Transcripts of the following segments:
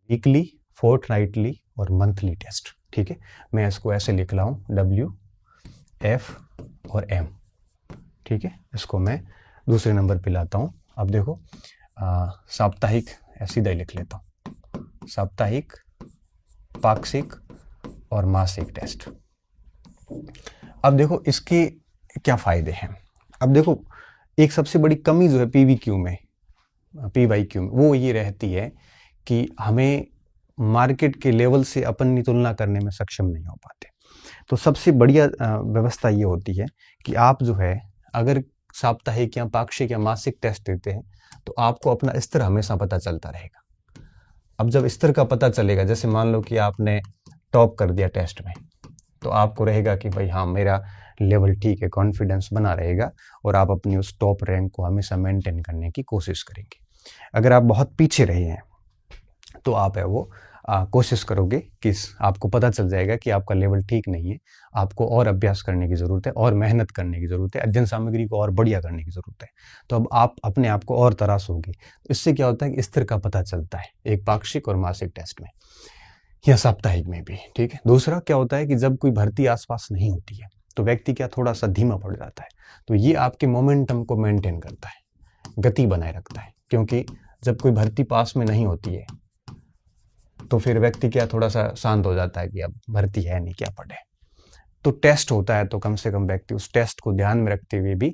Weekly, fortnightly और monthly test. ठीक है, मैं इसको ऐसे लिख रहा हूँ WF और M। ठीक है, इसको मैं दूसरे नंबर पे लाता हूँ। अब देखो साप्ताहिक सीधा ही लिख लेता हूँ, साप्ताहिक, पाक्षिक और मासिक टेस्ट। अब देखो इसके क्या फायदे हैं। अब देखो एक सबसे बड़ी कमी जो है PYQ में वो ये रहती है कि हमें मार्केट के लेवल से अपनी तुलना करने में सक्षम नहीं हो पाते। तो सबसे बढ़िया व्यवस्था ये होती है कि आप जो है अगर साप्ताहिक या पाक्षिक या मासिक टेस्ट देते हैं तो आपको अपना स्तर हमेशा पता चलता रहेगा। अब जब स्तर का पता चलेगा, जैसे मान लो कि आपने टॉप कर दिया टेस्ट में, तो आपको रहेगा कि भाई हाँ मेरा लेवल ठीक है, कॉन्फिडेंस बना रहेगा और आप अपनी उस टॉप रैंक को हमेशा मेंटेन करने की कोशिश करेंगे। अगर आप बहुत पीछे रहे हैं तो आप है वो कोशिश करोगे कि आपको पता चल जाएगा कि आपका लेवल ठीक नहीं है, आपको और अभ्यास करने की ज़रूरत है और मेहनत करने की ज़रूरत है, अध्ययन सामग्री को और बढ़िया करने की ज़रूरत है। तो अब आप अपने आप को और तराशोगे। इससे क्या होता है कि स्तर का पता चलता है एक पाक्षिक और मासिक टेस्ट में या साप्ताहिक में भी। ठीक है, दूसरा क्या होता है कि जब कोई भर्ती आसपास नहीं होती है तो व्यक्ति क्या थोड़ा सा धीमा पड़ जाता है, तो ये आपके मोमेंटम को मेंटेन करता है, गति बनाए रखता है। क्योंकि जब कोई भर्ती पास में नहीं होती है तो फिर व्यक्ति क्या थोड़ा सा शांत हो जाता है कि अब भर्ती है नहीं, क्या पढ़े। तो टेस्ट होता है तो कम से कम व्यक्ति उस टेस्ट को ध्यान में रखते हुए भी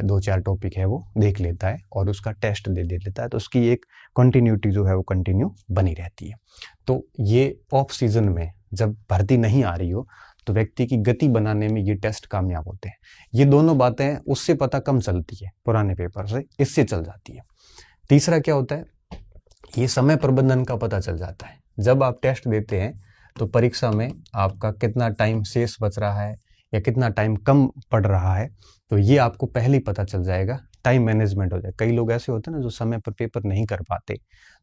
2-4 टॉपिक है वो देख लेता है और उसका टेस्ट दे लेता है, तो उसकी एक कंटिन्यूटी जो है वो कंटिन्यू बनी रहती है। तो ये ऑफ सीजन में जब भर्ती नहीं आ रही हो तो व्यक्ति की गति बनाने में ये टेस्ट कामयाब होते हैं। ये दोनों बातें उससे पता कम चलती है पुराने पेपर से, इससे चल जाती है। तीसरा क्या होता है, ये समय प्रबंधन का पता चल जाता है। जब आप टेस्ट देते हैं तो परीक्षा में आपका कितना टाइम शेष बच रहा है या कितना टाइम कम पड़ रहा है, तो ये आपको पहले ही पता चल जाएगा, टाइम मैनेजमेंट हो जाए। कई लोग ऐसे होते हैं ना जो समय पर पेपर नहीं कर पाते,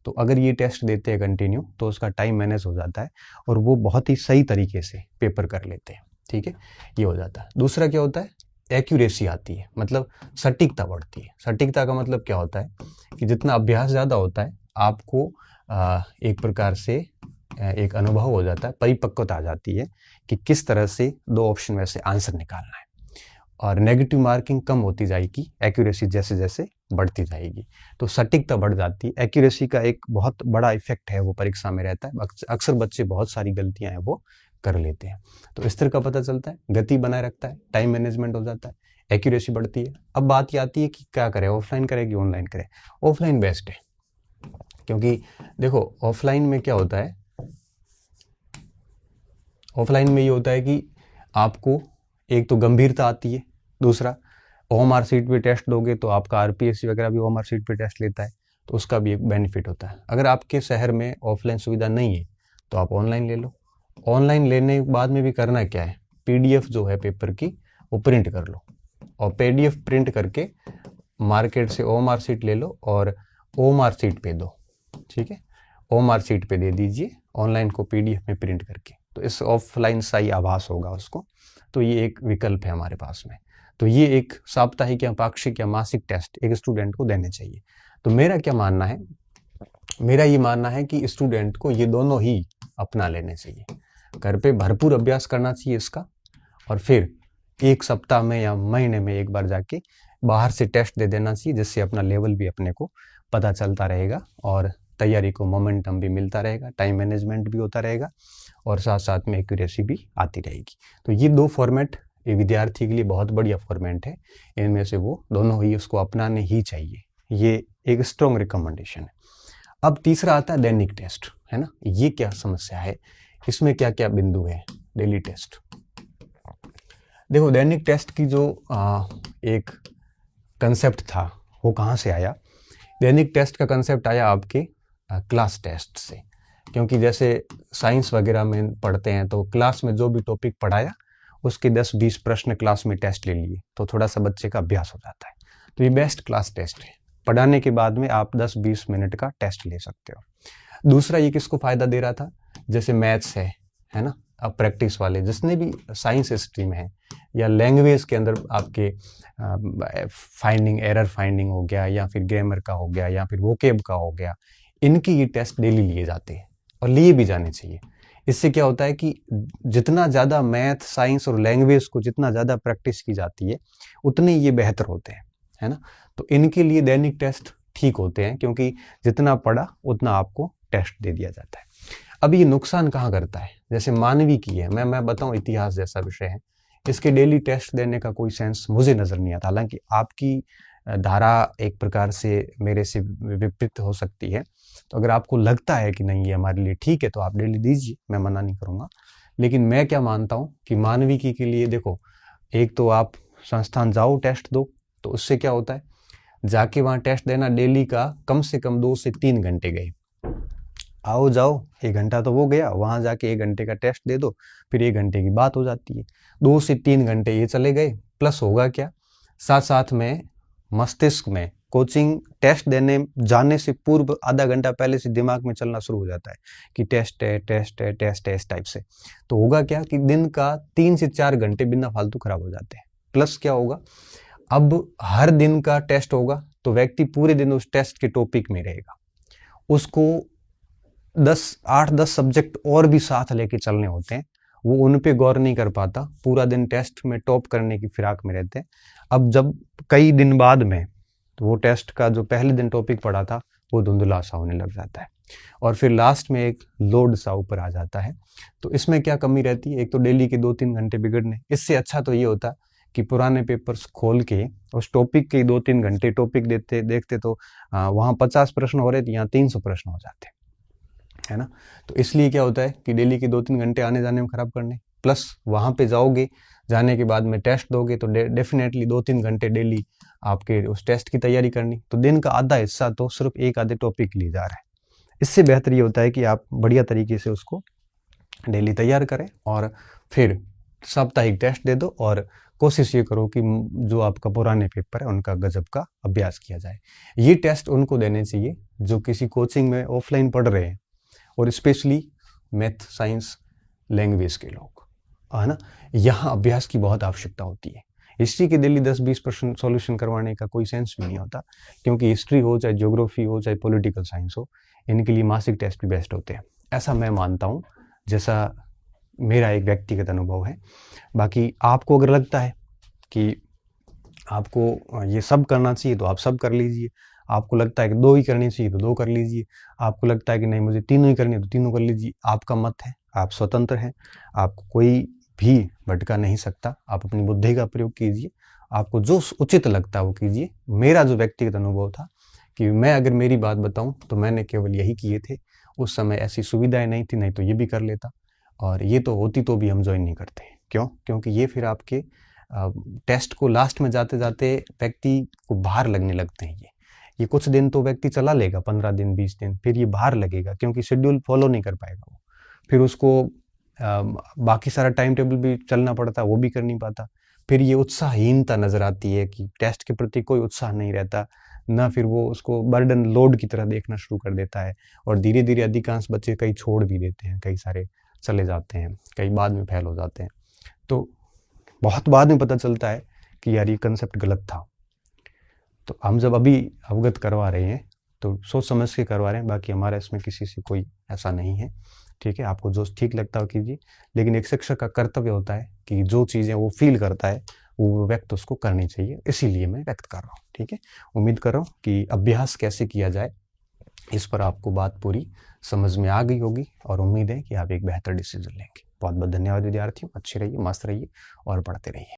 तो अगर ये टेस्ट देते हैं कंटिन्यू तो उसका टाइम मैनेज हो जाता है और वो बहुत ही सही तरीके से पेपर कर लेते हैं। ठीक है, ये हो जाता है। दूसरा क्या होता है, एक्यूरेसी आती है, मतलब सटीकता बढ़ती है। सटीकता का मतलब क्या होता है कि जितना अभ्यास ज़्यादा होता है आपको एक प्रकार से एक अनुभव हो जाता है, परिपक्वता आ जाती है कि किस तरह से 2 ऑप्शन में से आंसर निकालना है, और नेगेटिव मार्किंग कम होती जाएगी एक्यूरेसी जैसे जैसे बढ़ती जाएगी, तो सटीकता बढ़ जाती है। एक्यूरेसी का एक बहुत बड़ा इफेक्ट है वो परीक्षा में रहता है। अक्सर बच्चे बहुत सारी गलतियां हैं वो कर लेते हैं। तो स्तर का पता चलता है, गति बनाए रखता है, टाइम मैनेजमेंट हो जाता है, एक्यूरेसी बढ़ती है। अब बात ये आती है कि क्या करें, ऑफलाइन करें कि ऑनलाइन करें। ऑफलाइन बेस्ट है, क्योंकि देखो ऑफलाइन में क्या होता है, ऑफलाइन में ये होता है कि आपको एक तो गंभीरता आती है, दूसरा OMR सीट पे टेस्ट दोगे तो आपका RPSC वगैरह भी OMR सीट पे टेस्ट लेता है, तो उसका भी एक बेनिफिट होता है। अगर आपके शहर में ऑफलाइन सुविधा नहीं है तो आप ऑनलाइन ले लो। ऑनलाइन लेने के बाद में भी करना क्या है, PDF जो है पेपर की वो प्रिंट कर लो, और PDF प्रिंट करके मार्केट से OMR सीट ले लो और OMR सीट पे दो। ठीक है, OMR सीट पे दे दीजिए ऑनलाइन को PDF में प्रिंट करके, तो इस ऑफलाइन सही आभास होगा उसको। तो ये एक विकल्प है हमारे पास में। तो ये एक साप्ताहिक या पाक्षिक या मासिक टेस्ट एक स्टूडेंट को देने चाहिए। तो मेरा क्या मानना है, मेरा ये मानना है कि स्टूडेंट को ये दोनों ही अपना लेने चाहिए। घर पे भरपूर अभ्यास करना चाहिए इसका, और फिर एक सप्ताह में या महीने में एक बार जाके बाहर से टेस्ट दे देना चाहिए, जिससे अपना लेवल भी अपने को पता चलता रहेगा और तैयारी को मोमेंटम भी मिलता रहेगा, टाइम मैनेजमेंट भी होता रहेगा और साथ साथ में एक्यूरेसी भी आती रहेगी। तो ये 2 फॉर्मेट ये विद्यार्थी के लिए बहुत बढ़िया फॉर्मेट है, इनमें से वो दोनों ही उसको अपनाने ही चाहिए। ये एक स्ट्रॉन्ग रिकमेंडेशन है। अब तीसरा आता है दैनिक टेस्ट, है ना। ये क्या समस्या है, इसमें क्या क्या बिंदु है। डेली टेस्ट, देखो दैनिक टेस्ट की जो एक कंसेप्ट था वो कहाँ से आया। दैनिक टेस्ट का कंसेप्ट आया आपके क्लास टेस्ट से, क्योंकि जैसे साइंस वगैरह में पढ़ते हैं तो क्लास में जो भी टॉपिक पढ़ाया उसके 10-20 प्रश्न क्लास में टेस्ट ले लिए, तो थोड़ा सा बच्चे का अभ्यास हो जाता है। तो ये बेस्ट क्लास टेस्ट है, पढ़ाने के बाद में आप 10-20 मिनट का टेस्ट ले सकते हो। दूसरा ये किसको फायदा दे रहा था, जैसे मैथ्स है ना, अब प्रैक्टिस वाले जिसने भी साइंस स्ट्रीम है या लैंग्वेज के अंदर आपके एरर फाइंडिंग हो गया, या फिर ग्रामर का हो गया, या फिर वोकेब का हो गया, इनके ये टेस्ट डेली लिए जाते हैं और लिए भी जाने चाहिए। इससे क्या होता है कि जितना ज़्यादा मैथ, साइंस और लैंग्वेज को जितना ज़्यादा प्रैक्टिस की जाती है उतने ये बेहतर होते हैं, है ना। तो इनके लिए दैनिक टेस्ट ठीक होते हैं, क्योंकि जितना पढ़ा उतना आपको टेस्ट दे दिया जाता है। अब ये नुकसान कहाँ करता है, जैसे मानविकी है, मैं बताऊं इतिहास जैसा विषय है, इसके डेली टेस्ट देने का कोई सेंस मुझे नज़र नहीं आता। हालांकि आपकी धारा एक प्रकार से मेरे से विपरीत हो सकती है, तो अगर आपको लगता है कि नहीं ये हमारे लिए ठीक है तो आप डेली दीजिए, मैं मना नहीं करूँगा। लेकिन मैं क्या मानता हूँ कि मानविकी के लिए देखो, एक तो आप संस्थान जाओ टेस्ट दो, तो उससे क्या होता है, जाके वहाँ टेस्ट देना डेली का कम से कम 2 से 3 घंटे गए, आओ जाओ 1 घंटा तो वो गया, वहाँ जाके 1 घंटे का टेस्ट दे दो, फिर 1 घंटे की बात हो जाती है, 2 से 3 घंटे ये चले गए। प्लस होगा क्या, साथ साथ में मस्तिष्क में कोचिंग टेस्ट देने जाने से पूर्व आधा घंटा पहले से दिमाग में चलना शुरू हो जाता है कि टेस्ट है टेस्ट है टेस्ट है, इस टाइप से। तो होगा क्या कि दिन का 3 से 4 घंटे बिना फालतू खराब हो जाते हैं। प्लस क्या होगा, अब हर दिन का टेस्ट होगा तो व्यक्ति पूरे दिन उस टेस्ट के टॉपिक में रहेगा, उसको 8-10 सब्जेक्ट और भी साथ लेके चलने होते हैं, वो उन पे गौर नहीं कर पाता, पूरा दिन टेस्ट में टॉप करने की फिराक में रहते हैं। अब जब कई दिन बाद में तो वो टेस्ट का जो पहले दिन टॉपिक पढ़ा था वो धुंधला सा होने लग जाता है, और फिर लास्ट में एक लोड सा ऊपर आ जाता है। तो इसमें क्या कमी रहती है, एक तो डेली के 2-3 घंटे बिगड़ने, इससे अच्छा तो ये होता कि पुराने पेपर्स खोल के उस टॉपिक के 2-3 घंटे टॉपिक देखते तो वहाँ 50 प्रश्न हो रहे थे, यहाँ 300 प्रश्न हो जाते, है ना। तो इसलिए क्या होता है कि डेली के 2-3 घंटे आने जाने में खराब करने, प्लस वहाँ पे जाओगे, जाने के बाद में टेस्ट दोगे तो डेफिनेटली 2-3 घंटे डेली आपके उस टेस्ट की तैयारी करनी, तो दिन का आधा हिस्सा तो सिर्फ एक आधे टॉपिक के लिए जा रहा है। इससे बेहतर ये होता है कि आप बढ़िया तरीके से उसको डेली तैयार करें और फिर साप्ताहिक टेस्ट दे दो, और कोशिश ये करो कि जो आपका पुराने पेपर है उनका गजब का अभ्यास किया जाए। ये टेस्ट उनको देने चाहिए जो किसी कोचिंग में ऑफलाइन पढ़ रहे हैं, और स्पेशली मैथ, साइंस, लैंग्वेज के लोग, है ना। यहाँ अभ्यास की बहुत आवश्यकता होती है। हिस्ट्री के डेली 10-20 प्रश्न सॉल्यूशन करवाने का कोई सेंस भी नहीं होता, क्योंकि हिस्ट्री हो चाहे ज्योग्राफी हो चाहे पॉलिटिकल साइंस हो, इनके लिए मासिक टेस्ट भी बेस्ट होते हैं, ऐसा मैं मानता हूँ, जैसा मेरा एक व्यक्तिगत अनुभव है। बाकी आपको अगर लगता है कि आपको ये सब करना चाहिए तो आप सब कर लीजिए, आपको लगता है कि 2 ही करनी चाहिए तो 2 कर लीजिए, आपको लगता है कि नहीं मुझे तीनों ही करनी है तो तीनों कर लीजिए, आपका मत है, आप स्वतंत्र हैं, आपको कोई भी भटका नहीं सकता। आप अपनी बुद्धि का प्रयोग कीजिए, आपको जो उचित लगता है वो कीजिए। मेरा जो व्यक्तिगत अनुभव था कि मैं अगर मेरी बात बताऊं तो मैंने केवल यही किए थे, उस समय ऐसी सुविधाएं नहीं थी, नहीं तो ये भी कर लेता, और ये तो होती तो भी हम ज्वाइन नहीं करते। क्यों? क्योंकि ये फिर आपके टेस्ट को लास्ट में जाते जाते व्यक्ति को भार लगने लगते हैं। ये कुछ दिन तो व्यक्ति चला लेगा, 15 दिन 20 दिन, फिर ये भार लगेगा क्योंकि शेड्यूल फॉलो नहीं कर पाएगा वो, फिर उसको बाकी सारा टाइम टेबल भी चलना पड़ता है, वो भी कर नहीं पाता, फिर ये उत्साहहीनता नजर आती है कि टेस्ट के प्रति कोई उत्साह नहीं रहता ना, फिर वो उसको बर्डन लोड की तरह देखना शुरू कर देता है, और धीरे धीरे अधिकांश बच्चे कई छोड़ भी देते हैं, कई सारे चले जाते हैं, कई बाद में फेल हो जाते हैं। तो बहुत बाद में पता चलता है कि यार ये कंसेप्ट गलत था। तो हम जब अभी अवगत करवा रहे हैं तो सोच समझ के करवा रहे हैं, बाकी हमारा इसमें किसी से कोई ऐसा नहीं है, ठीक है। आपको जो ठीक लगता हो कीजिए, लेकिन एक शिक्षक का कर्तव्य होता है कि जो चीज़ें वो फील करता है वो व्यक्त उसको करनी चाहिए, इसीलिए मैं व्यक्त कर रहा हूँ, ठीक है। उम्मीद कर रहा हूँ कि अभ्यास कैसे किया जाए इस पर आपको बात पूरी समझ में आ गई होगी, और उम्मीद है कि आप एक बेहतर डिसीजन लेंगे। बहुत बहुत धन्यवाद विद्यार्थियों, अच्छे रहिए, मस्त रहिए और पढ़ते रहिए।